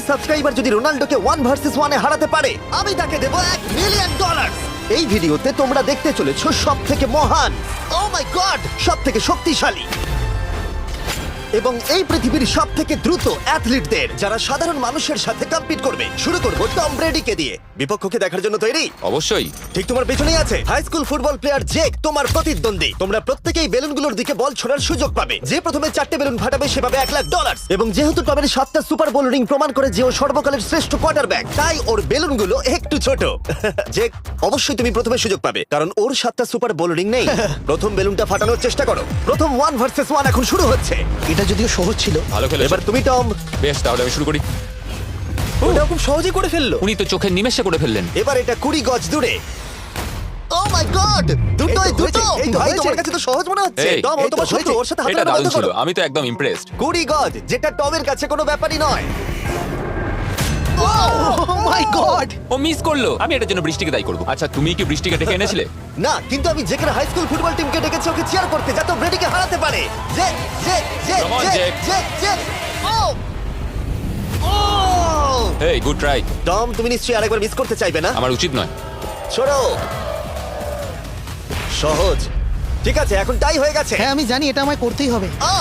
Subscriber যদি রোনাল্ডোকে 1 versus 1 এ হারাতে পারে আমি তাকে দেব $1 মিলিয়ন। এই ভিডিওতে তোমরা দেখতে চলেছো সবথেকে মহান, ও মাই গড, সবথেকে শক্তিশালী এবং এই পৃথিবীর সবথেকে দ্রুত অ্যাথলিটদের যারা সাধারণ মানুষের সাথে কম্পিট করবে। শুরু করব টম ব্রেডিকে দিয়ে। বিপক্ষকে দেখার জন্য তৈরি? অবশ্যই। ঠিক তোমার পেছনেই আছে high school football player Jake, তোমার প্রতিদ্বন্দ্বী। তোমরা প্রত্যেকেই বেলুনগুলোর দিকে বল ছোড়ার সুযোগ পাবে। যে প্রথমে 4টে বেলুন ফাটাবে সে পাবে $1,00,000। এবং যেহেতু টমের 7টা সুপার বোল রিং প্রমাণ করে যে ও সর্বকালের শ্রেষ্ঠ কোয়ার্টারব্যাক, তাই ওর বেলুনগুলো একটু ছোট। জেক, অবশ্যই তুমি প্রথমে সুযোগ পাবে কারণ ওর 7টা সুপার বোল রিং নেই। প্রথম বেলুনটা ফাটানোর চেষ্টা করো। প্রথম 1 ভার্সেস 1 এখন শুরু হচ্ছে। এটা যদিও সহজ ছিল। ভালো খেলেছো। এবার তুমি টম। বেশ, তাহলে আমি শুরু করি। ওটা খুব সহজেই করে ফেললো। উনি তো চোখের নিমেষে করে ফেললেন। এবার এটা 20 গজ দূরে। ও মাই গড, দুটোই দুটো। ভাই তোমার কাছে তো সহজ মনে হচ্ছে। এই, টম, ও এই তো তোমার শত্রু, ওর সাথে হাত এটা মেলানো দারুণ বন্ধ ছিল, করো। আমি তো একদম ইমপ্রেসড। 20 গজ, যেটা টমের কাছে কোনো ব্যাপারই নয়। ও মাই গড! ও মিস করলো। আমি এটার জন্য বৃষ্টিকে দায়ী করব। আচ্ছা, তুমি কি বৃষ্টিকে ডেকে এনেছিলে? না, কিন্তু আমি জেকের হাই স্কুল ফুটবল টিমকে ডেকেছি ওকে চিয়ার করতে যাতে ও ব্রেডিকে হারাতে পারে। জে জে জে Come on, জে Jake. জে জে। ও ও হেই, গুড ট্রাই। টম, তুমি নিশ্চয়ই আরেকবার মিস করতে চাইবে না? আমার উচিত নয়। ছোড়ো। সহজ। ঠিক আছে, এখন টাই হয়ে গেছে। হ্যাঁ আমি জানি এটা আমায় করতেই হবে। ও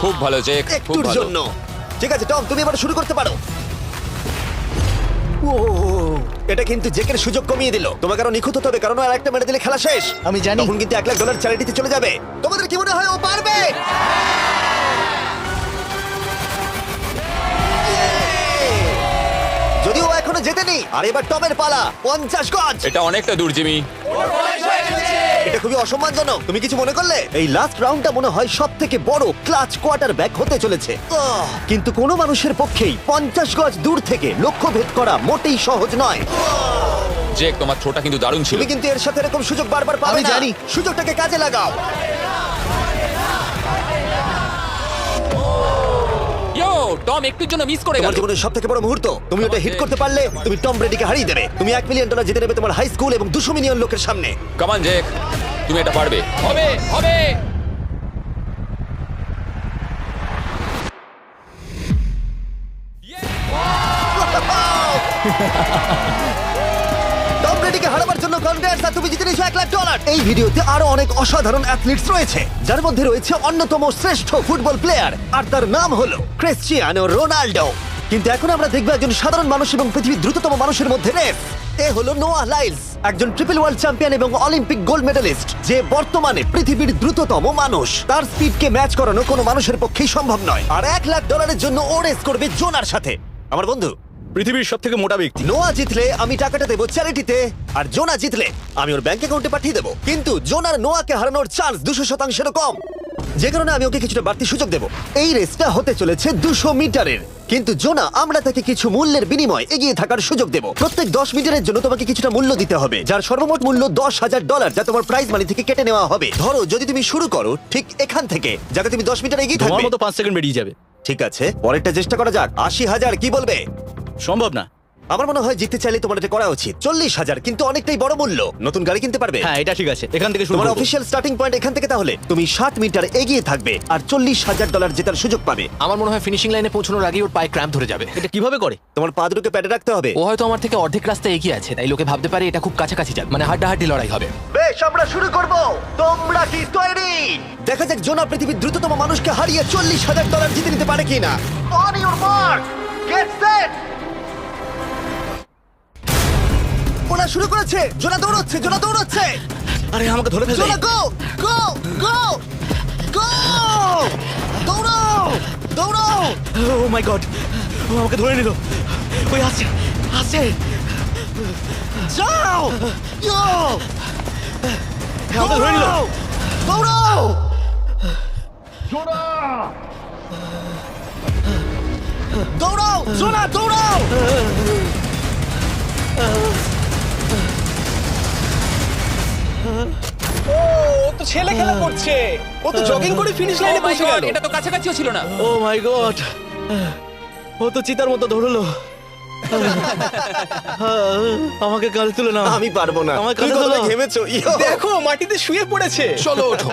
খুব ভালো জেক, খুব একটুর ভালো। জন্য। ঠিক আছে টম, তুমি এবার শুরু করতে পারো। ও, এটা কিন্তু জেকের সুযোগ কমিয়ে দিল। তোমাকে আরো নিখুঁত হতে হবে কারণ আর একটা মেরে দিলে খেলা শেষ। আমি জানি। তখন কিন্তু $1,00,000 চ্যারিটিতে চলে যাবে। তোমাদের কি মনে হয় ও পারবে? যদিও ও এখনো জেতেনি। আর এবার টমের পালা। 50 গজ। এটা অনেকটা দূর, জিমি। এটা খুবই অসম্মানজনক। তুমি কিছু মনে করলে? এই লাস্ট রাউন্ডটা মনে হয় সবথেকে বড় ক্লাচ কোয়ার্টারব্যাক হতে চলেছে। কিন্তু কোনো মানুষের পক্ষেই 50 গজ দূর থেকে লক্ষ্য ভেদ করা মোটেই সহজ নয়। জেক, তোমার থ্রোটা কিন্তু দারুণ ছিল। তুমি কিন্তু এর সাথে এরকম সুযোগ বারবার পাবে আমি না। জানি। সুযোগটাকে কাজে লাগাও। ইয়ো, টম একটুর জন্য মিস করে তোমার গেল। জীবনের সবথেকে বড় মুহূর্ত। তুমি ওটা হিট করতে পারলে তুমি টম ব্রেডিকে হারিয়ে দেবে। তুমি $1 মিলিয়ন জিতে নেবে তোমার হাই স্কুল এবং 200 মিলিয়ন লোকের সামনে। কাম অন জেক, তুমি এটা পারবে। হবে হবে। টম ব্রেডিকে হারাবার জন্য কনগ্রেটস, আর তুমি জিতে নিয়েছো $1,00,000। এই ভিডিওতে আরো অনেক অসাধারণ অ্যাথলিটস রয়েছে যার মধ্যে রয়েছে অন্যতম শ্রেষ্ঠ ফুটবল প্লেয়ার, আর তার নাম হলো ক্রিশ্চিয়ানো রোনাল্ডো। কিন্তু এখন আমরা দেখব একজন সাধারণ মানুষ এবং পৃথিবীর দ্রুততম মানুষের মধ্যে রেস। এ হলো নোয়াহ লাইলস, একজন ট্রিপল ওয়ার্ল্ড চ্যাম্পিয়ন এবং অলিম্পিক গোল্ড মেডালিস্ট, যে বর্তমানে পৃথিবীর দ্রুততম মানুষ। তার স্পিডকে ম্যাচ করানো কোনো মানুষের পক্ষেই সম্ভব নয়। আর $1,00,000 জন্য ও রেস করবে জোনার সাথে, আমার বন্ধু। পৃথিবীর সব থেকে মোটা ব্যক্তি। নোয়া জিতলে আমি টাকাটা দেবো চ্যারিটিতে, আর জোনা জিতলে আমি ওর ব্যাংক অ্যাকাউন্টে পাঠিয়ে দেবো। কিন্তু জোনার নোয়াকে হারানোর চান্স 200%-এরও কম, যে কারণে আমি ওকে কিছুটা বাড়তি সুযোগ দেবো। এই রেসটা হতে চলেছে 200 মিটারের, কিন্তু জোনা আমরা তাকে কিছু মূল্যের বিনিময়ে এগিয়ে থাকার সুযোগ দেবো। প্রত্যেক 10 মিটারের জন্য তোমাকে কিছুটা মূল্য দিতে হবে, যার সর্বমোট মূল্য $10,000, যা তোমার প্রাইজ মানি থেকে কেটে নেওয়া হবে। ধরো যদি তুমি শুরু করো ঠিক এখান থেকে, যাতে তুমি 10 মিটার এগিয়ে তোমার থাকবে। মতো 5 সেকেন্ড বেরিয়ে যাবে। ঠিক আছে, পরেরটা চেষ্টা করা যাক। 80,000 কি বলবে? সম্ভব না। আমার মনে হয় জিততে চাইলে তোমার এটা করা উচিত। 40,000 কিন্তু অনেকটাই বড় মূল্য। নতুন গাড়ি কিনতে পারবে। হ্যাঁ, এটা ঠিক আছে। এখান থেকে শুরু তোমার করব। অফিশিয়াল স্টার্টিং পয়েন্ট এখান থেকে। তাহলে তুমি 60 মিটার এগিয়ে থাকবে আর $40,000 জেতার সুযোগ পাবে। আমার মনে হয় ফিনিশিং লাইনে পৌঁছানোর আগেই ওর পায়ে ক্র্যাম্প ধরে যাবে। এটা কিভাবে করে? তোমার পা দুটোকে প্যাডে রাখতে হবে। ও হয়তো আমার থেকে অর্ধেক রাস্তা এগিয়ে আছে, তাই লোকে ভাবতে পারে এটা খুব কাছাকাছি যাবে, মানে হাড্ডাহাড্ডি লড়াই হবে। বেশ, আমরা শুরু করব। তোমরা কি তৈরি? দেখা যাক জোনা পৃথিবীর দ্রুততম মানুষকে হারিয়ে $40,000 জিতে নিতে পারে কিনা। On your mark, get set. ওরা শুরু করেছে। জোনা দৌড়চ্ছে, জোনা দৌড়চ্ছে। আরে আমাকে ধরে ফেলবে। জোনা গো গো গো গো! দৌড়াও দৌড়াও! ও মাই গড, ও আমাকে ধরে নিল। ওই আসছে আসছে। যাও! ইয়ো! আমাকে ধরে নিল। দৌড়াও! দৌড়াও! জোনা দৌড়াও! ও তো ছেলে খেলা করছে। ও তো জগিং করে ফিনিশ লাইনে Oh my পৌঁছে God, গেল। এটা তো কাছাকাছিও ছিল না। ও মাই গড, ও তো চিতার মতো ধরলো। আমাকে কাল তুলে নাও। আমি পারবো না। আমার তুমি কাঁধে কতটা তোলো। ঘেমেছো ইয়ো। দেখো মাটিতে শুয়ে পড়েছে। চলো ওঠো।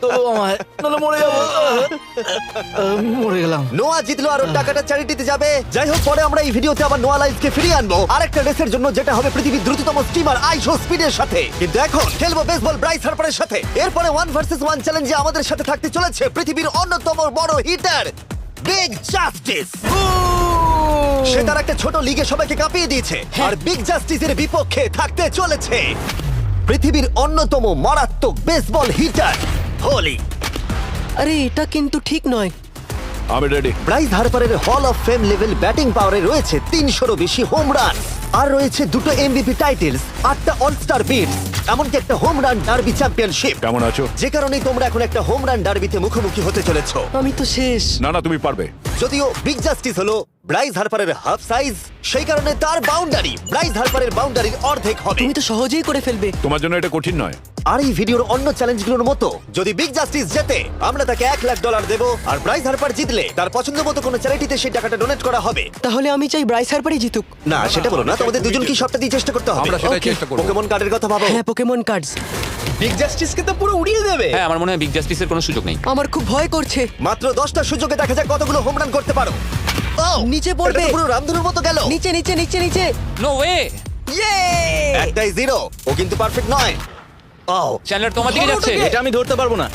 তোলো আমায়, নাহলে মরে যাবো। মরে গেলাম। নোয়া জিতলো আর ওর টাকাটা চ্যারিটিতে যাবে। যাই হোক, পরে আমরা এই ভিডিওতে আবার নোয়া লাইফকে ফিরিয়ে আনবো আরেকটা রেসের জন্য, যেটা হবে পৃথিবীর দ্রুততম স্টিমার আইশো স্পিডের সাথে। কিন্তু এখন খেলবো বেসবল ব্রাইস হার্পারের সাথে। এরপরে 1 ভার্সেস 1 চ্যালেঞ্জে আমাদের সাথে থাকতে চলেছে পৃথিবীর অন্যতম বড় হিটার বিগ জাস্টিস। সে তার একটা ছোট লিগে সবাইকে কাঁপিয়ে দিয়েছে, আর বিগ জাস্টিসের বিপক্ষে থাকতে চলেছে পৃথিবীর অন্যতম মারাত্মক বেসবল হিটার হোলি। আরে এটা কিন্তু ঠিক নয়। আমি ready. Bryce হার্পারের hall of fame level batting পাওয়ারে রয়েছে 300-রও বেশি হোম রান, আর রয়েছে 2টো এমভিপি টাইটেলস, 8টা অলস্টার বিটস, এমনকি একটা হোম রান ডার্বি চ্যাম্পিয়নশিপ। কেমন আছো? যে কারণেই তোমরা এখন একটা হোম রান ডার্বিতে মুখোমুখি হতে চলেছো। আমি তো শেষ। না না, তুমি পারবে। যদিও বিগ জাস্টিস হলো ব্রাইস হার্পারের হাফ সাইজ, সেই কারণে তার বাউন্ডারি ব্রাইস হার্পারের বাউন্ডারির অর্ধেক হবে। তুমি তো সহজেই করে ফেলবে। তোমার জন্য এটা কঠিন নয়। আর এই ভিডিওর অন্য চ্যালেঞ্জগুলোর মতো যদি বিগ জাস্টিস জেতে, আমরা তাকে $1,00,000 দেবো, আর ব্রাইস হার্পার জিতলে তার পছন্দ মতো কোনো চ্যারিটিতে সেই টাকাটা ডোনেট করা হবে। তাহলে আমি চাই ব্রাইস হার্পারই জিতুক। না, সেটা বলো না, তোমাদের দুজনকেই সবটা দিয়ে চেষ্টা করতে হবে। আমরা সেটাই Okay. চেষ্টা করব। পোকেমন কার্ডের কথা ভাবো। হ্যাঁ, পোকেমন কার্ডস। বিগ জাস্টিসকে তো পুরো উড়িয়ে দেবে। হ্যাঁ আমার মনে হয় বিগ জাস্টিসের কোনো সুযোগ নেই। আমার খুব ভয় করছে। মাত্র 10টা সুযোগে দেখা যাক কতগুলো হোম রান করতে পারো। Oh, নিচে পড়বে। এটা তো পুরো রামধনুর মতো গেল। নিচে নিচে নিচে নিচে। No way. ইয়ে! একটাই জিরো, ও কিন্তু পারফেক্ট নয়। ও, চ্যানেলার তোমার দিকে যাচ্ছে। এটা আমি ধরতে পারবো না।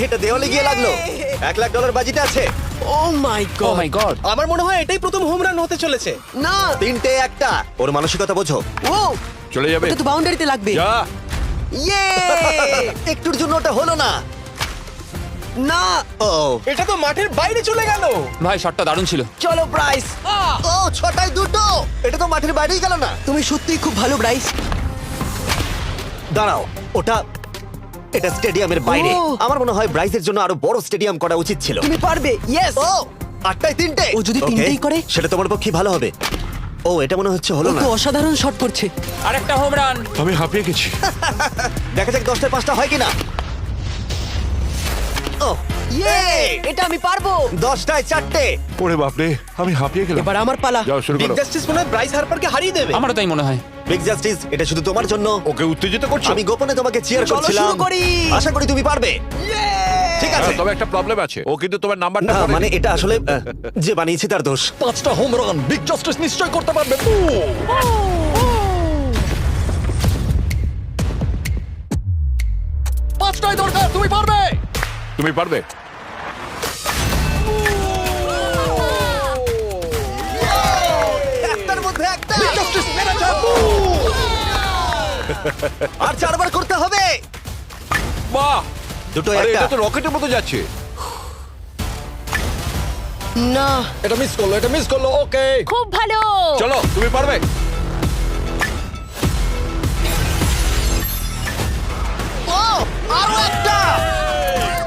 এটা দেওয়ালে গিয়ে লাগলো। $1,00,000 বাজিতে আছে। ও মাই ও গড। মাই গড। আমার মনে হয় এটাই প্রথম হোম রান হতে চলেছে। না। 3টে একটা। ওর মানসিকতা বোঝো। ও, চলে যাবে। এটা তো বাউন্ডারিতে লাগবে। যা। ইয়ে! একটুর জন্য ওটা হলো না। না। ও, এটা তো মাঠের বাইরে চলে গেল। ভাই শটটা দারুণ ছিল। চলো ব্রাইস। ও 6টায় 2টো। এটা তো মাঠের বাইরেই গেল না। তুমি সত্যিই খুব ভালো ব্রাইস। দাঁড়াও, এটা স্টেডিয়ামের বাইরে। ও। আমার মনে হয় ব্রাইসের জন্য আরো বড় স্টেডিয়াম করা উচিত ছিল। তুমি পারবে। ইয়েস। ও, 8টায় 3টে। ও যদি Okay, তিনটেই করে? সেটা তোমার পক্ষে ভালো হবে। ও, এটা মনে হচ্ছে হলো ও না। তো অসাধারণ শট করছে। আরেকটা হোম রান। আমি হাঁপিয়ে গেছি। দেখা যাক 10টায় 5টা হয় কিনা। ও, ইয়ে! এটা আমি পারবো। 10টায় 4টে। ওরে বাপরে, আমি হাঁপিয়ে গেলাম। এবার আমার পালা। যাও শুরু বিগ করো। জাস্টিস মনে হয় ব্রাইস হার্পারকে হারিয়ে দেবে। আমারও তাই মনে হয়। বিগ জাস্টিস, এটা শুধু তোমার জন্য। ওকে উত্তেজিত করছো? আমি গোপনে তোমাকে চিয়ার চলো করছিলাম। শুরু করি। আশা করি তুমি পারবে। ঠিক আছে। তবে একটা প্রবলেম আছে, ও কিন্তু তোমার নাম্বারটা না, মানে এটা আসলে যে বানিয়েছে তার দোষ। 5টা হোম রান বিগ জাস্টিস নিশ্চয় করতে পারবে। 5টাই দরকার, তুমি পারবে। তুমি পারবে। একটার মধ্যে একটা। আর 4বার করতে হবে। বাহ, দুটো আরে একটা। এটা তো রকেটের মতো যাচ্ছে। না। এটা মিস করলো, এটা মিস করলো। ওকে। খুব ভালো। চলো, তুমি পারবে। ও, আরো একটা।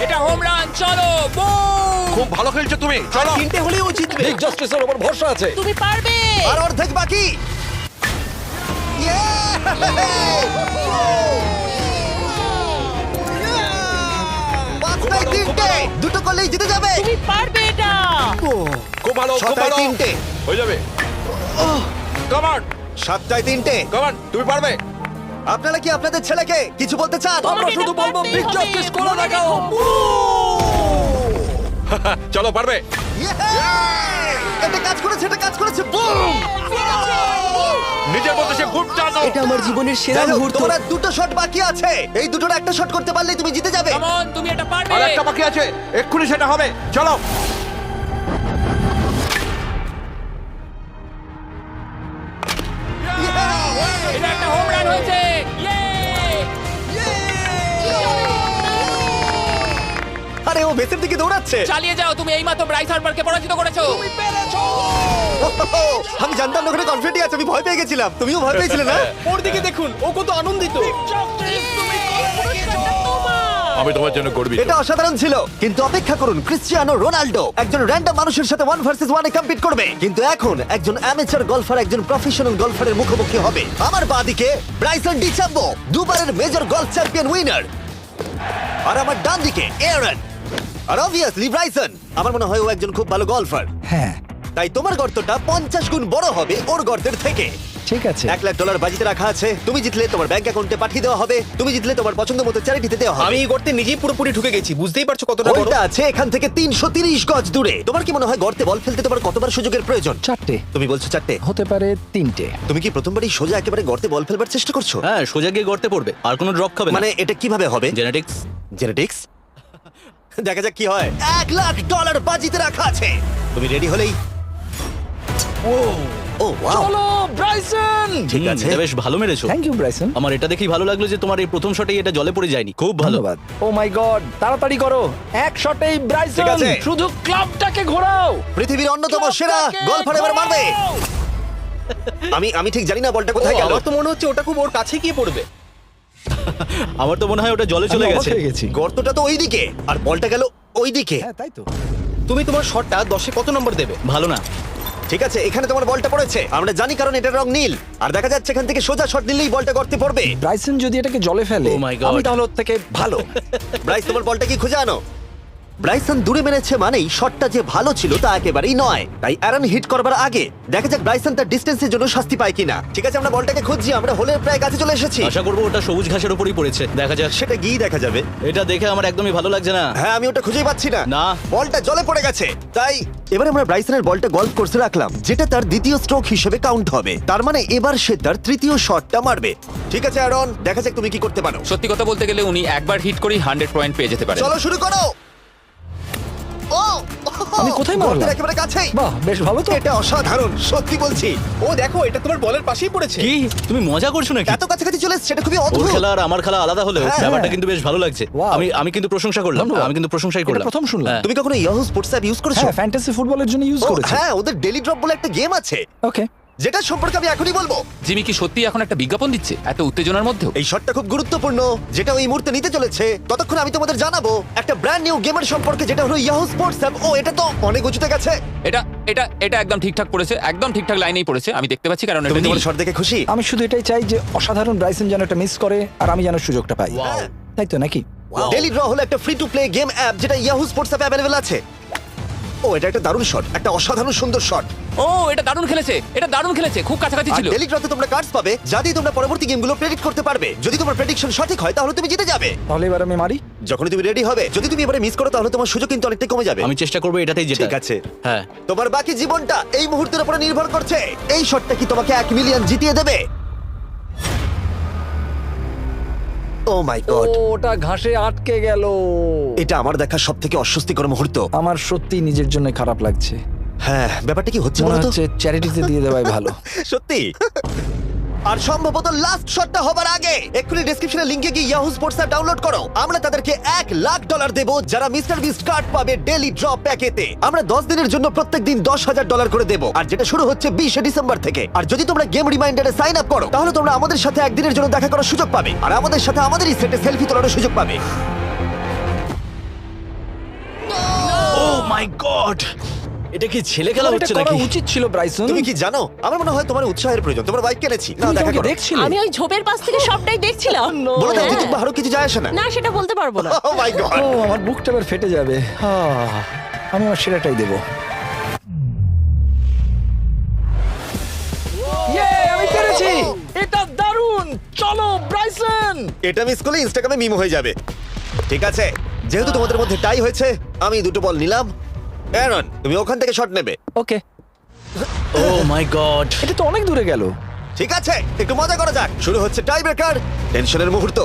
এটা হোম রান। চলো বুম। খুব ভালো খেলছো তুমি। চলো। 3টে হলেও ও জিতবে। বিগ জাস্টিসের উপর ভরসা আছে। তুমি পারবে। আর অর্ধেক বাকি। পাঁচটায় 3টে। দুটো করলেই জিতে যাবে। তুমি পারবে এটা। খুব ভালো, খুব 6টায় ভালো। 3টে। হয়ে যাবে। কাম অন, 7টায় 3টে। কাম অন, তুমি পারবে। আপনারা কি আপনাদের ছেলেকে কিছু বলতে চান? আমরা তোমাকে শুধু এটা বলবো পারতেই বিগ হবে। জাস্টিস করে মনে দেখাও। রেখো। চলো, পারবে। Yeah! এটা কাজ করেছে, এটা কাজ করেছে। বুম! নিজের মতো সে খুব টানো। এটা আমার জীবনের সেরা যাই হোক, মুহূর্ত। তোমার আর 2টো শট বাকি আছে। এই দুটোর একটা শট করতে পারলেই তুমি জিতে যাবে। কাম অন, তুমি এটা পারবে। আর একটা বাকি আছে, এক্ষুনি সেটা হবে। চলো। এটা একটা হোম রান হয়েছে। ইয়ে! আরে ও ভেতর দিকে দৌড়াচ্ছে। চালিয়ে যাও, তুমি এইমাত্র ব্রাইস হার্পারকে পরাজিত করেছো। আমি জানতাম না ওখানে কনফিডেন্ট আছে। আমি ভয় পেয়ে গেছিলাম। তুমিও ভয় পেয়েছিলে না? ওর দিকে দেখুন, ও কত আনন্দিত। আমি তোমার জন্য গর্বিত। এটা অসাধারণ ছিল। কিন্তু অপেক্ষা করুন, ক্রিশ্চিয়ানো রোনাল্ডো একজন র্যান্ডম মানুষের সাথে 1 ভার্সেস 1 এ কম্পিট করবে। কিন্তু এখন একজন অ্যামেচার গলফার একজন প্রফেশনাল গলফারের মুখোমুখি হবে। আমার বাঁদিকে ব্রাইসন ডিচাম্বো, দুবারের মেজর গলফ চ্যাম্পিয়ন উইনার। আর আমার ডান দিকে এরন। আর অবভিয়াসলি ব্রাইসন। আমার মনে হয় ও একজন খুব ভালো গলফার। হ্যাঁ তাই তোমার গর্তটা 50 গুণ বড় হবে ওর গর্তের থেকে। ঠিক আছে। $1,00,000 বাজিতে রাখা আছে। তুমি জিতলে তোমার ব্যাংক অ্যাকাউন্টে পাঠিয়ে দেওয়া হবে। তুমি জিতলে তোমার পছন্দ মতো চ্যারিটিতে দেওয়া হবে। আমি এই গর্তে নিজেই পুরোপুরি ঢুকে গেছি, বুঝতেই পারছো কতটা বড়। ওইটা আছে এখান থেকে 330 গজ দূরে। তোমার কি মনে হয় গর্তে বল ফেলতে তোমার কতবার সুযোগের প্রয়োজন? 4টে তুমি বলছো 4টে। হতে পারে 3টে। তুমি কি প্রথমবারই সোজা একেবারে গর্তে বল ফেলবার চেষ্টা করছো? হ্যাঁ, সোজা গিয়ে গর্তে পড়বে, আর কোনো ড্রপ খাবে না। মানে এটা কিভাবে হবে? জেনেটিক্স। জেনেটিক্স? দেখা যাক কি হয়। $1,00,000 বাজিতে রাখা আছে। তুমি রেডি হলেই ও ওয়াও, চলো ব্রাইসন। ঠিক আছে। বেশ ভালো মেরেছো। Thank you Bryson. আমার এটা দেখেই ভালো লাগলো যে তোমার এই প্রথম শটেই এটা জলে পড়ে যায়নি। খুব ভালো। ধন্যবাদ। ও মাই গড, তাড়াতাড়ি করো, এক শটেই ব্রাইসন। ঠিক আছে। শুধু ক্লাবটাকে ঘোরাও। পৃথিবীর অন্যতম সেরা গলফার এবার মারবে। আমি ঠিক জানি না বলটা কোথায় গেল। আমার তো মনে হচ্ছে ওটা খুব ওর কাছে গিয়ে পড়বে। আমার তো মনে হয় ওটা জলে চলে আমি অবাক গেছে। হয়ে গেছি। গর্তটা তো ওইদিকে আর বলটা গেল ওইদিকে। হ্যাঁ তাই তো। তুমি তোমার শটটা 10-এ কত নম্বর দেবে? ভালো না। ঠিক আছে, এখানে তোমার বলটা পড়েছে। আমরা জানি কারণ এটার রং নীল। আর দেখা যাচ্ছে এখান থেকে সোজা শট নিলেই বলটা গর্তে পড়বে। ব্রাইসন যদি এটাকে জলে ফেলে, Oh my God. আমি তাহলে ওর থেকে ভালো। ব্রাইস, তোমার বলটা কি খুঁজে আনো। ব্রাইসন দূরে মেরেছে মানেই শটটা যে ভালো ছিল তা একেবারেই নয়। তাই অ্যারন হিট করবার আগে দেখা যাক ব্রাইসন তার ডিস্টেন্সের জন্য শাস্তি পায় কিনা। ঠিক আছে, আমরা বলটাকে খুঁজছি। আমরা হোলের প্রায় কাছে চলে এসেছি। আশা করবো ওটা সবুজ ঘাসের উপরই পড়েছে। দেখা যাক। সেটা গিয়ে দেখা যাবে। এটা দেখে আমার একদমই ভালো লাগছে না। হ্যাঁ, আমি ওটা খুঁজেই পাচ্ছি না। না। বলটা জলে পড়ে গেছে। তাই এবার আমরা ব্রাইসনের বলটা গলফ কোর্সে রাখলাম, যেটা তার দ্বিতীয় স্ট্রোক হিসেবে কাউন্ট হবে। তার মানে এবার সে তার তৃতীয় শটটা মারবে। ঠিক আছে অ্যারন, দেখা যাক তুমি কি করতে পারো। সত্যি কথা বলতে গেলে উনি একবার হিট করেই 100 পয়েন্ট পেয়ে যেতে পারেন। চলো শুরু করো। ও আমি কোথায় মারলাম? গর্তের একেবারে কাছেই। বাহ, বেশ ভালো তো। এটা অসাধারণ, সত্যি বলছি। ও দেখো, এটা তোমার বলের পাশেই পড়েছে। কি তুমি মজা করছো নাকি? এত কাছাকাছি চলে এসেছে, সেটা খুবই ওর অদ্ভুত। খেলা আর আমার খেলা আলাদা হলেও হ্যাঁ, ব্যাপারটা হ্যাঁ। কিন্তু বেশ ভালো লাগছে। Wow. আমি কিন্তু প্রশংসা করলাম। ধন্যবাদ। আমি কিন্তু প্রশংসাই এটা করলাম। প্রথম শুনলাম। হ্যাঁ। তুমি কখনো ইয়াহু স্পোর্টস অ্যাপ ইউজ করেছো? হ্যাঁ, ফ্যান্টাসি ফুটবলের জন্য ইউজ ও, করেছি। হ্যাঁ, ওদের ডেলি ড্রপ বলে একটা গেম আছে, ওকে। যেটা সম্পর্কে আমি এখনই বলবো। জিমি কি সত্যি এখন একটা বিজ্ঞাপন দিচ্ছে এত উত্তেজনার মধ্যেও? এই শটটা খুব গুরুত্বপূর্ণ, যেটা ওই মুহূর্তে নিতে চলেছে। ততক্ষণ আমি তোমাদের জানাবো একটা ব্র্যান্ড নিউ গেমের সম্পর্কে, যেটা হলো ইয়াহু স্পোর্টস অ্যাপ। ও, এটা তো অনেক উঁচুতে গেছে। এটা এটা এটা একদম ঠিকঠাক পড়েছে, একদম ঠিকঠাক লাইনেই পড়েছে। আমি দেখতে পাচ্ছি কারণ এটা তুমি নীল। তোমার শট দেখে খুশি? আমি শুধু এটাই চাই যে অসাধারণ ব্রাইসন যেন এটা মিস করে আর আমি যেন সুযোগটা পাই। হ্যাঁ। তাই তো নাকি? ডেলি ড্র হলো একটা free to play game app, যেটা ইয়াহু স্পোর্টস অ্যাপে অ্যাভেলেবল আছে। ও, এটা একটা দারুণ শট, একটা অসাধারণ সুন্দর শট। ও, এটা দারুণ খেলেছে, এটা দারুণ খেলেছে, খুব কাছাকাছি আর ছিল। ডেলি ড্রতে তোমরা কার্ডস পাবে, যা দিয়ে তোমরা পরবর্তী গেমগুলো প্রেডিক্ট করতে পারবে। যদি তোমার প্রেডিকশন সঠিক হয় তাহলে তুমি জিতে যাবে। তাহলে এবার আমি মারি। যখনই তুমি রেডি হবে। যদি তুমি এবারে মিস করো তাহলে তোমার সুযোগ কিন্তু অনেকটাই কমে যাবে। আমি চেষ্টা করবো এটাতেই যেটা। ঠিক আছে। হ্যাঁ। তোমার বাকি জীবনটা এই মুহূর্তের উপরে নির্ভর করছে। এই শটটা কি তোমাকে 1 মিলিয়ন জিতিয়ে দেবে? ও মাই গড, ওটা ঘাসে আটকে গেল। এটা আমার দেখা সবথেকে অস্বস্তিকর মুহূর্ত। আমার সত্যি নিজের জন্য খারাপ লাগছে। হ্যাঁ, ব্যাপারটা কি হচ্ছে মনে বলতো? হচ্ছে চ্যারিটিতে দিয়ে দেওয়াই ভালো। সত্যি। আর সম্ভবত লাস্ট শটটা হবার আগে এক্ষুনি ডেসক্রিপশনে লিংকে গিয়ে ইয়াহু স্পোর্টস অ্যাপ ডাউনলোড করো। আমরা তাদেরকে $1,00,000 দেব যারা মিস্টার বিস্ট কার্ড পাবে ডেলি ড্র প্যাকেতে। আমরা 10 দিনের জন্য প্রত্যেকদিন $10,000 করে দেব, আর যেটা শুরু হচ্ছে 20 ডিসেম্বর থেকে। আর যদি তোমরা গেম রিমাইন্ডারে সাইন আপ করো তাহলে তোমরা আমাদের সাথে একদিনের জন্য দেখা করার সুযোগ পাবে, আর আমাদের সাথে আমাদেরই সেটে সেলফি তোলার সুযোগ পাবে। ও মাই গড, এটা কি ছেলে খেলা এটা হচ্ছে করা নাকি? উচিত ছিল ব্রাইসন। তুমি কি জানো, আমার মনে হয় তোমার উৎসাহের প্রয়োজন। তোমার বাইক কিনেছি না, তুমি দেখা আমাকে করো। দেখছিলে? আমি ওই ঝোপের পাশ থেকে সবটাই দেখছিলাম। বলে দাও হ্যাঁ। জিতুক বা হারুক, কিছু যায় আসে না। না, সেটা বলতে পারবো না। ও মাই গড। ও, আমার বুকটা এবার ফেটে যাবে। আমি আমার সেরাটাই দেবো। আমি পেরেছি। এটা দারুণ। চলো ব্রাইসন। এটা মিস করলে ইনস্টাগ্রামে মিম হয়ে যাবে। ঠিক আছে, যেহেতু তোমাদের মধ্যে টাই হয়েছে, আমি 2টো বল নিলাম। অ্যারন, তুমি ওখান থেকে শট নেবে। ওকে। ও মাই গড, এটা তো অনেক দূরে গেল। ঠিক আছে, একটু মজা করা যাক। শুরু হচ্ছে টাই ব্রেকার, টেনশনের মুহূর্ত।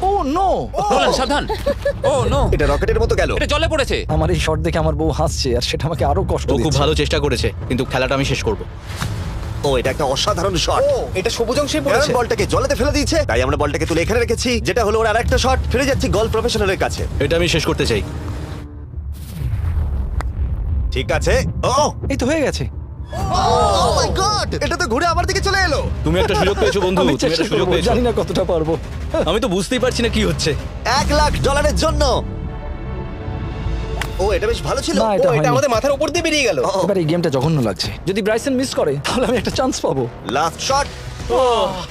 ও নো। নোলান, সাবধান। ও নো, এটা রকেটের মতো গেল। এটা জলে পড়েছে। আমার এই শট দেখে আমার বউ হাসছে আর সেটা আমাকে আরো কষ্ট ও খুব দিচ্ছে। ভালো চেষ্টা করেছে, কিন্তু খেলাটা আমি শেষ করব। ও, এটা একটা অসাধারণ শট। ও, এটা সবুজ অংশে অ্যারন পড়েছে। বলটাকে জলেতে ফেলে দিয়েছে, তাই আমরা বলটাকে তুলে এখানে রেখেছি, যেটা হলো ওর আরেকটা শট। ফিরে যাচ্ছি গল প্রফেশনালের কাছে। এটা আমি শেষ করতে চাই। ঠিক আছে। ও এই তো হয়ে গেছে। ও মাই গড, এটা তো ঘুরে আমার দিকে চলে এলো। তুমি একটা সুযোগ পেয়েছো বন্ধু, আমি তুমি চেষ্টা একটা সুযোগ করবো, পেয়েছো। জানি না কতটা পারবো। আমি তো বুঝতেই পারছি না কি হচ্ছে। $1,00,000 জন্য। ও, এটা বেশ ভালো ছিল। না, ও, এটা এটা হয়নি। আমাদের মাথার উপর দিয়ে বেরিয়ে গেল। ও, এবার এই গেমটা জঘন্য লাগছে। যদি ব্রাইসন মিস করে তাহলে আমি একটা চান্স পাবো। Last shot.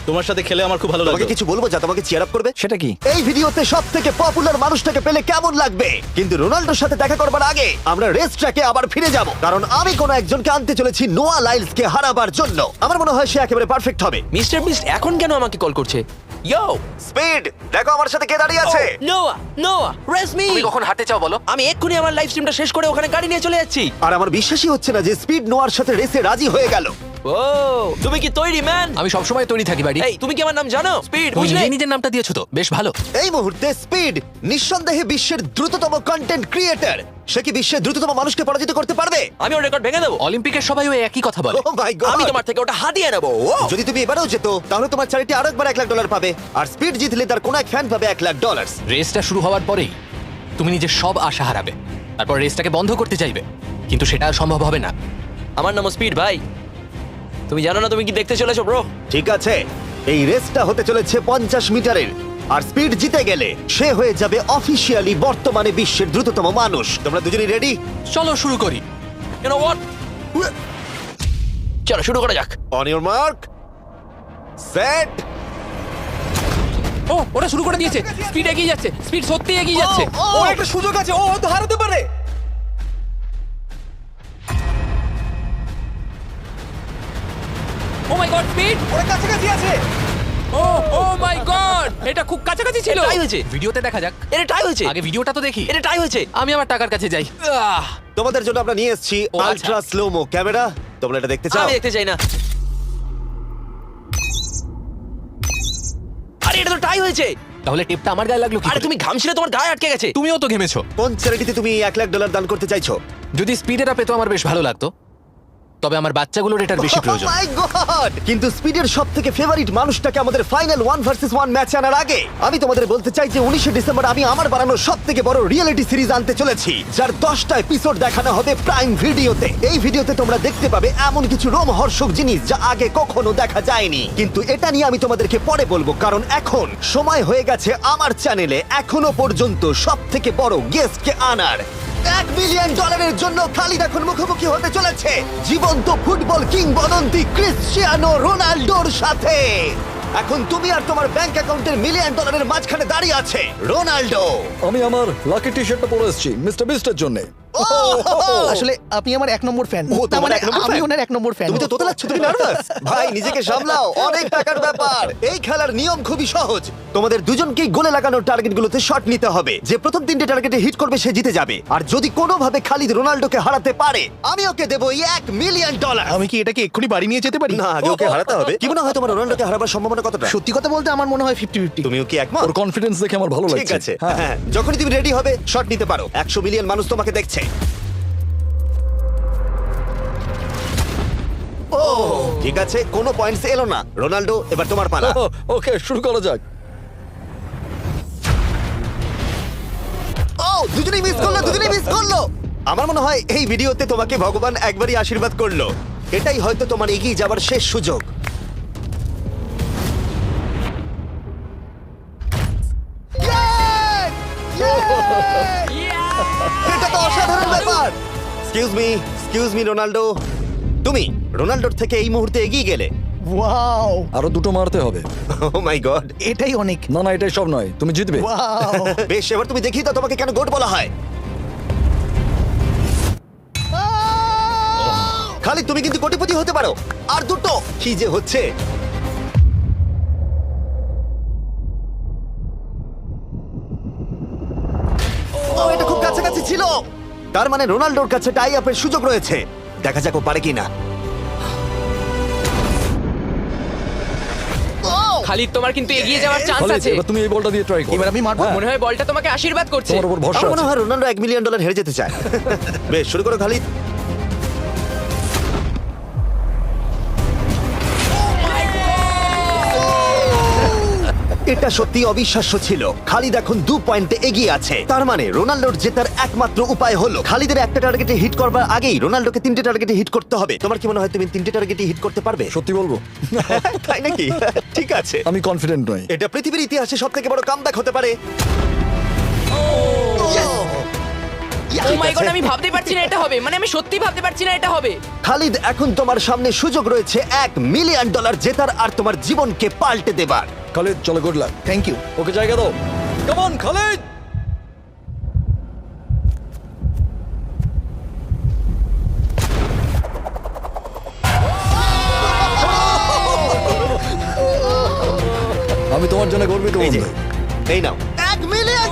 তোমার সাথে খেলে আমার খুব ভালো তোমাকে লাগে। কিছু বলবো যা তোমাকে চিয়ার আপ করবে সেটা কি? এই ভিডিওতে সব থেকে পপুলার মানুষটাকে পেলে কেমন লাগবে, কিন্তু রোনাল্ডোর সাথে দেখা করবার আগে আমরা রেস ট্র্যাকে আবার ফিরে যাব, কারণ আমি কোন একজনকে আনতে চলেছি নোয়া লাইলসকে হারাবার জন্য। আমার মনে হয় সে একেবারে পারফেক্ট হবে। মিস্টার বিস্ট এখন কেন আমাকে কল করছে? ইয়ো স্পিড, দেখো আমার সাথে কে দাঁড়িয়ে আছে। নোয়া নোয়া রেস মি। তুমি কখন হাঁটতে চাও বলো? আমি এক্ষুনি আমার লাইভ স্ট্রিমটা শেষ করে ওখানে গাড়ি নিয়ে চলে যাচ্ছি। আর আমার বিশ্বাসই হচ্ছে না যে স্পিড নোয়ার সাথে রেসে রাজি হয়ে গেল। ও তুমি কি তৈরি ম্যান? আমি সব সময় তৈরি থাকি বাড়ি। এই তুমি কি আমার নাম জানো? স্পিড তুমি বুঝলে? নিজে নিজের নামটা দিয়েছো তো বেশ ভালো। এই মুহূর্তে স্পিড নিঃসন্দেহে বিশ্বের দ্রুততম কন্টেন্ট ক্রিয়েটর। সে কি বিশ্বের দ্রুততম মানুষকে পরাজিত করতে পারবে? আমি ওর রেকর্ড ভেঙে দেবো। অলিম্পিকের সবাই ওই একই কথা বলে। Oh my God! আমি তোমার থেকে ওটা হাতিয়ে নেবো। যদি তুমি এবারেও যেত তাহলে তোমার চ্যারিটি আরো একবার $1,00,000 পাবে, আর স্পিড জিতলে তার কোন এক ফ্যান পাবে $1,00,000। রেসটা শুরু হওয়ার পরেই তুমি নিজের সব আশা হারাবে, তারপর রেসটাকে বন্ধ করতে চাইবে, কিন্তু সেটা আর সম্ভব হবে না। আমার নাম স্পিড ভাই, তুমি জানো না তুমি কি দেখতে চলেছো ব্রো? ঠিক আছে, এই রেসটা হতে চলেছে 50 মিটারের, আর স্পিড জিতে গেলে সে হয়ে যাবে অফিসিয়ালি বর্তমানে বিশ্বের দ্রুততম মানুষ। তোমরা দুজনেই রেডি? চলো শুরু করি। You know what? চলো শুরু করা যাক। On your mark, set. ও ওরা শুরু করে দিয়েছে। স্পিড এগিয়ে যাচ্ছে, স্পিড সত্যি এগিয়ে যাচ্ছে। ও একটা সুযোগ আছে, ও হয়তো হারাতে পারে। ও মাই গড, স্পিড! ওরা কাছাকাছি আছে। ও ও মাই গড, এটা খুব কাছাকাছি ছিল। টাই হয়েছে। ভিডিওতে দেখা যাক। এটা টাই হয়েছে। আগে ভিডিওটা তো দেখি। এটা টাই হয়েছে। আমি আমার টাকার কাছে যাই। তোমাদের জন্য আমরা নিয়ে এসেছি ও, আচ্ছা। Ultra slomo camera. তোমরা এটা দেখতে চাও? আমি দেখতে চাই না। আরে এটা তো টাই হয়েছে। তাহলে টিপটা আমার গায়ে লাগলো কি? আরে তুমি ঘামছিলে, তোমার গায়ে আটকে গেছে। তুমিও তো ঘেমেছো। কোন চ্যারিটিতে তুমি $1,00,000 দান করতে চাইছো? যদি স্পিডের পেতো আমার বেশ ভালো লাগতো, তবে আমার বাচ্চাগুলোর এটার বেশি প্রয়োজন। Oh my God! কিন্তু স্পিডের সবথেকে ফেভারিট মানুষটাকে আমাদের ফাইনাল 1 ভার্সেস 1 ম্যাচে আনার আগে আমি তোমাদের বলতে চাই যে 19শে ডিসেম্বর আমি আমার বানানো সবথেকে বড় রিয়েলিটি সিরিজ আনতে চলেছি, যার 10টা এপিসোড দেখানো হবে প্রাইম ভিডিওতে। এই ভিডিওতে তোমরা দেখতে পাবে এমন কিছু রোমহর্ষক জিনিস যা আগে কখনো দেখা যায়নি, কিন্তু এটা নিয়ে আমি তোমাদেরকে পরে বলবো, কারণ এখন সময় হয়ে গেছে আমার চ্যানেলে এখনো পর্যন্ত সবথেকে বড় গেস্টকে আনার। $1 মিলিয়ন জন্য খালিদ এখন মুখোমুখি হতে চলেছে জীবন্ত ফুটবল কিংবদন্তি ক্রিশ্চিয়ানো রোনাল্ডোর সাথে। এখন তুমি আর তোমার ব্যাংক অ্যাকাউন্টের $1 মিলিয়ন মাঝখানে দাঁড়িয়ে আছে রোনাল্ডো। আমি আমার লাকি টি শার্টটা পরে এসেছি মিস্টার বিস্টের জন্য। আসলে আপনি আমার 1 নম্বর ফ্যান। ও, তোমার এক নম্বর আমি fan? ওনার 1 নম্বর ফ্যান। তুমি তো তোতলাচ্ছ, তুমি নার্ভাস। ভাই নিজেকে সামলাও, অনেক টাকার ব্যাপার। এই খেলার নিয়ম খুবই সহজ, তোমাদের দুজনকেই গোলে লাগানো টার্গেটগুলোতে শট নিতে হবে। যে প্রথম 3টে টার্গেটে হিট করবে সে জিতে যাবে, আর যদি কোনোভাবে খালিদ রোনাল্ডোকে হারাতে পারে আমি ওকে দেবো $1 মিলিয়ন। আমি কি এটাকে এক্ষুনি বাড়ি নিয়ে যেতে পারি? না, আগে ওকে হারাতে হবে। কি মনে হয় তোমার রোনাল্ডোকে হারাবার সম্ভাবনা কতটা? সত্যি কথা বলতে আমার মনে হয় 50-50। তুমিও কি একমত? ওর কনফিডেন্স দেখে আমার ভালো লাগছে। ঠিক আছে, হ্যাঁ, যখনই তুমি রেডি হবে শট নিতে পারো। 100 মিলিয়ন মানুষ তোমাকে দেখছে। ও ঠিক আছে, কোনো পয়েন্টস এলো না। রোনাল্ডো, এবার তোমার পালা। ওকে শুরু করা যাক। ও দুজনেই মিস করলো, দুজনেই মিস করলো। আমার মনে হয় এই ভিডিওতে তোমাকে ভগবান একবারই আশীর্বাদ করলো। এটাই হয়তো তোমার এগিয়ে যাবার শেষ সুযোগ। এটা তো অসাধারণ ব্যাপার। এক্সকিউজ মি রোনাল্ডো, তুমি রোনাল্ডোর থেকে এই মুহূর্তে এগিয়ে গেলে। ওয়াও, আরো দুটো মারতে হবে। ও মাই গড। এটাই অনেক। না না, এটাই সব নয়, তুমি জিতবে। ওয়াও। বেশ, এবার তুমি দেখিয়ে দাও তোমাকে কেন গোট বলা হয়। খালি তুমি কিন্তু কোটিপতি হতে পারো। আর দুটো কি যে হচ্ছে। ও এটা খুব কাছাকাছি ছিল। তার মানে রোনাল্ডোর কাছে টাই আপের সুযোগ রয়েছে। দেখা যাক ও পারে কিনা। খালিদ তোমার কিন্তু এগিয়ে যাওয়ার চান্স খালিদ, আছে। এবার তুমি এই বলটা দিয়ে ট্রাই করো। এবার আমি মারবো। মনে হয় বলটা তোমাকে আশীর্বাদ করছে। তোমার উপর ভরসা আমার মনে আছে। হয় রোনাল্ডো $1 মিলিয়ন হেরে যেতে চায়। বেশ, শুরু করো খালিদ। এটা সত্যি অবিশ্বাস্য ছিল। খালিদ এখন 2 পয়েন্টে এগিয়ে আছে। তার মানে রোনাল্ডোর জেতার একমাত্র উপায় হলো খালিদের একটা টার্গেটে হিট করবার আগেই রোনাল্ডোকে 3টে টার্গেটে হিট করতে হবে। তোমার কি মনে হয় তুমি 3টে টার্গেটে হিট করতে পারবে? সত্যি বলবো, তাই নাকি? ঠিক আছে, আমি কনফিডেন্ট নই। এটা পৃথিবীর ইতিহাসে সবথেকে বড় কামব্যাক হতে পারে। ও মাই গড আমি ভাবতে পারছি না এটা হবে মানে আমি সত্যি ভাবতে পারছি না এটা হবে খালিদ, এখন তোমার সামনে সুযোগ রয়েছে $1 মিলিয়ন জেতার আর তোমার জীবনকে পাল্টে দেবার। খালিদ চলো, গুড লাক। Thank you. ওকে জায়গা দাও। Come on Khalid. আমি তোমার জন্য গর্বিত এই যে, বন্ধু। এই নাও $1 মিলিয়ন।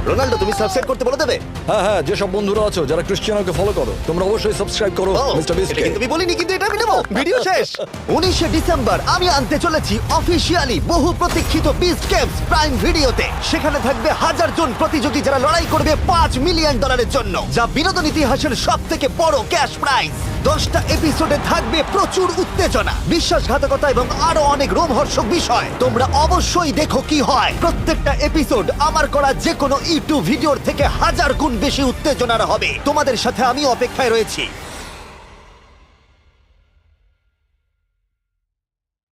রোনাল্ডো, তুমি সাবস্ক্রাইব করতে বলে দেবে? হ্যাঁ হ্যাঁ, যেসব বন্ধুরা আছো যারা ক্রিশ্চিয়ানোকে ফলো করো, তোমরা অবশ্যই সাবস্ক্রাইব করো ও, মিস্টার এটা বিস্টকে। কিন্তু আমি বলিনি, কিন্তু এটা আমি নেবো। ভিডিও শেষ। 19শে ডিসেম্বর আমি আনতে চলেছি অফিসিয়ালি বহু প্রতীক্ষিত বিস্ট গেমস প্রাইম ভিডিওতে। সেখানে থাকবে 1000 জন প্রতিযোগী যারা লড়াই করবে $5 মিলিয়ন জন্য, যা বিনোদন ইতিহাসের সবথেকে বড় ক্যাশ প্রাইজ। 10টা এপিসোডে থাকবে প্রচুর উত্তেজনা, বিশ্বাসঘাতকতা এবং আরো অনেক রোমহর্ষক বিষয়। তোমরা অবশ্যই দেখো কি হয়। প্রত্যেকটা এপিসোড আমার করা যে কোনো ইউটিউব ভিডিওর থেকে 1000 গুণ বেশি উত্তেজনার হবে। তোমাদের সাথে আমি অপেক্ষায় রয়েছি।